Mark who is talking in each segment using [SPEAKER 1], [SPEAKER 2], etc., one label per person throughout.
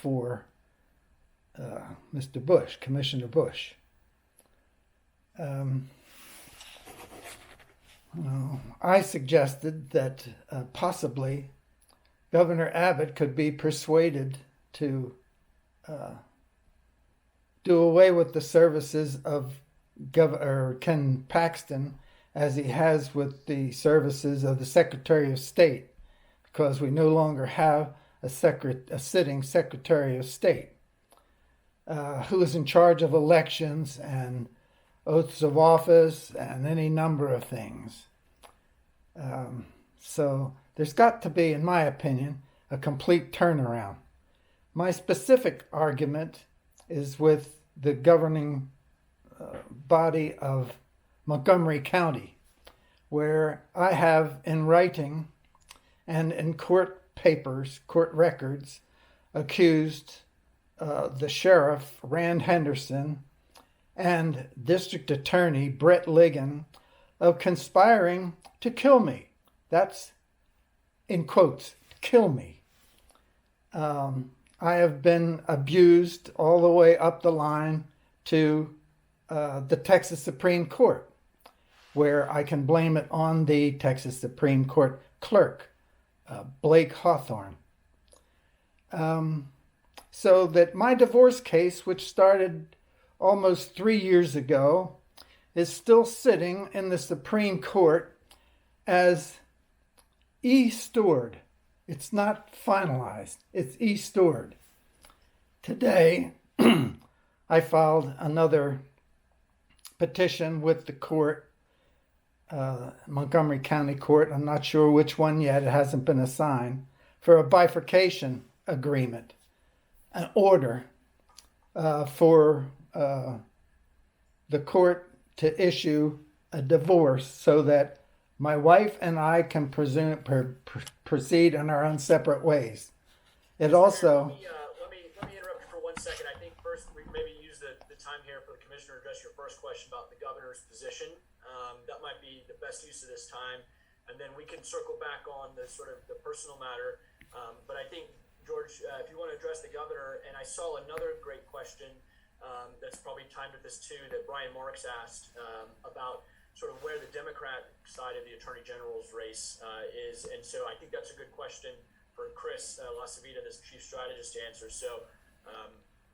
[SPEAKER 1] for Mr. Bush, Commissioner Bush. I suggested that possibly Governor Abbott could be persuaded to do away with the services of Ken Paxton as he has with the services of the Secretary of State, because we no longer have a sitting Secretary of State who is in charge of elections and oaths of office and any number of things. So there's got to be, in my opinion, a complete turnaround. My specific argument is with the governing body of Montgomery County, where I have in writing and in court papers, court records, accused the sheriff, Rand Henderson, and District Attorney Brett Ligon of conspiring to kill me. That's in quotes, kill me. I have been abused all the way up the line to the Texas Supreme Court, where I can blame it on the Texas Supreme Court clerk, Blake Hawthorne. So that my divorce case, which started almost 3 years ago, is still sitting in the Supreme Court as e-stored. It's not finalized. It's e-stored. Today, I filed another petition with the court, Montgomery County Court. I'm not sure which one yet. It hasn't been assigned, for a bifurcation agreement, an order for the court to issue a divorce so that my wife and I can proceed in our own separate ways. It also...
[SPEAKER 2] Let me interrupt you for 1 second. I think first we maybe use the time here for the commissioner to address your first question about the governor's position. That might be the best use of this time. And then we can circle back on the sort of the personal matter. But I think, George, if you want to address the governor, and I saw another great question that's probably timed with this too, that Brian Marks asked about sort of where the Democrat side of the Attorney General's race is. And so I think that's a good question for Chris Lasavita, this chief strategist, to answer. So,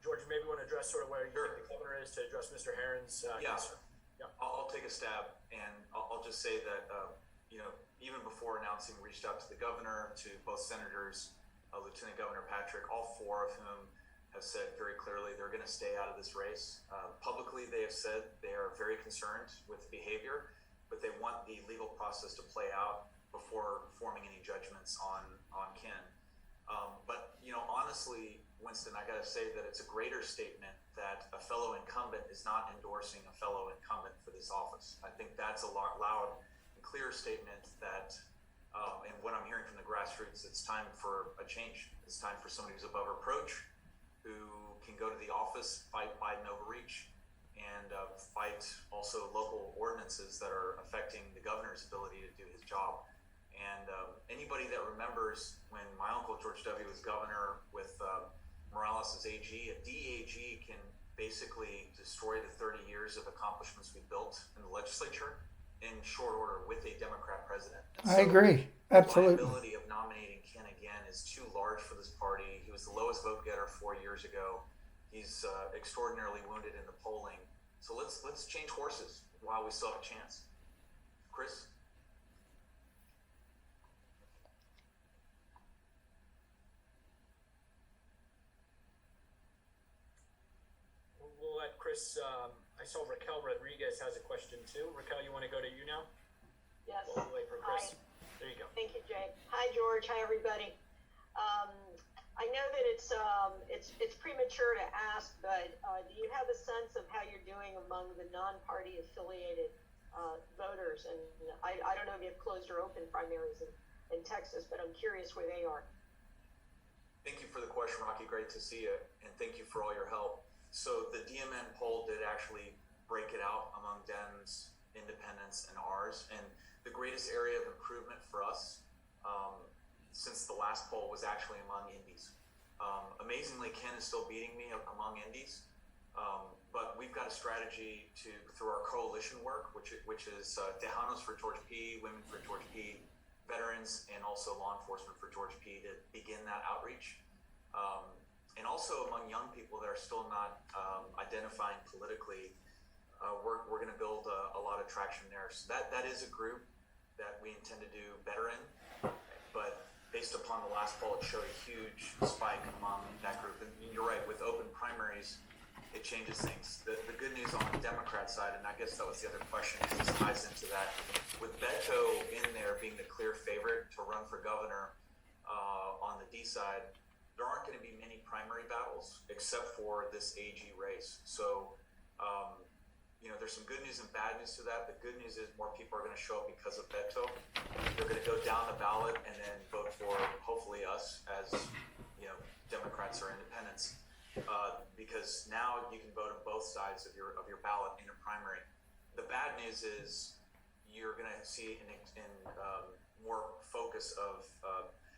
[SPEAKER 2] George, maybe want to address sort of where you think the governor is to address Mr. Herron's concern.
[SPEAKER 3] Yeah, I'll take a stab, and I'll just say that, even before announcing, we reached out to the governor, to both senators, Lieutenant Governor Patrick, all four of whom have said very clearly they're going to stay out of this race. Publicly, they have said they are very concerned with behavior, but they want the legal process to play out before forming any judgments on Ken. But honestly, Winston, I got to say that it's a greater statement that a fellow incumbent is not endorsing a fellow incumbent for this office. I think that's a loud and clear statement that, and what I'm hearing from the grassroots, it's time for a change. It's time for somebody who's above reproach, who can go to the office, fight Biden overreach, and fight also local ordinances that are affecting the governor's ability to do his job. And anybody that remembers when my uncle George W. was governor with Morales as AG, a DAG can basically destroy the 30 years of accomplishments we built in the legislature in short order with a Democrat president.
[SPEAKER 1] I agree. Absolutely.
[SPEAKER 3] The liability of nominating Ken again is too large for this party. He was the lowest vote getter 4 years ago. He's extraordinarily wounded in the polling. So let's change horses while we still have a chance. Chris?
[SPEAKER 2] We'll let Chris, I saw Raquel Rodriguez has a question too. Raquel, you want to go to you now?
[SPEAKER 4] Yes.
[SPEAKER 2] We'll wait for Chris.
[SPEAKER 4] Hi.
[SPEAKER 2] There you go.
[SPEAKER 4] Thank you, Jay. Hi, George. Hi, everybody. I know that it's premature to ask, but do you have a sense of how you're doing among the non-party affiliated voters? And I don't know if you have closed or open primaries in Texas, but I'm curious where they are.
[SPEAKER 3] Thank you for the question, Rocky. Great to see you, and thank you for all your help. So the DMN poll did actually break it out among Dems, independents, and ours. And the greatest area of improvement for us since the last poll was actually among indies. Amazingly, Ken is still beating me among indies, but we've got a strategy through our coalition work, which is Tejanos for George P., Women for George P., veterans, and also law enforcement for George P., to begin that outreach. And also among young people that are still not identifying politically, we're going to build a lot of traction there. So that is a group that we intend to do better in, but based upon the last poll, it showed a huge spike among that group. And you're right, with open primaries, it changes things. The good news on the Democrat side, and I guess that was the other question, this ties into that, with Beto in there being the clear favorite to run for governor on the D side, there aren't going to be many primary battles except for this AG race. So, there's some good news and bad news to that. The good news is more people are going to show up because of Beto. They're going to go down the ballot and then vote for, hopefully, us as, Democrats or independents, because now you can vote on both sides of your ballot in a primary. The bad news is you're going to see more focus of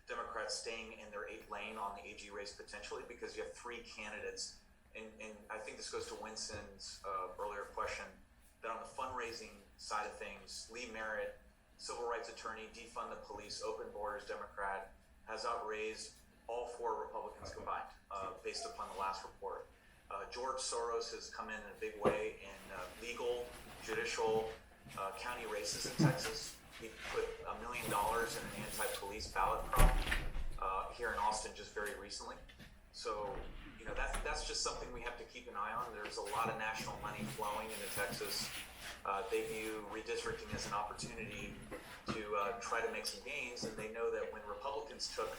[SPEAKER 3] Democrats staying in their 8th lane on the AG race potentially, because you have 3 candidates. And I think this goes to Winston's earlier question, that on the fundraising side of things, Lee Merritt, civil rights attorney, defund the police, open borders Democrat, has outraised all 4 Republicans combined, based upon the last report. George Soros has come in a big way in legal, judicial, county races in Texas. He put $1 million in an anti-police ballot prop here in Austin just very recently. So, that's just something we have to keep an eye on. There's a lot of national money flowing into Texas. They view redistricting as an opportunity to try to make some gains, and they know that when Republicans took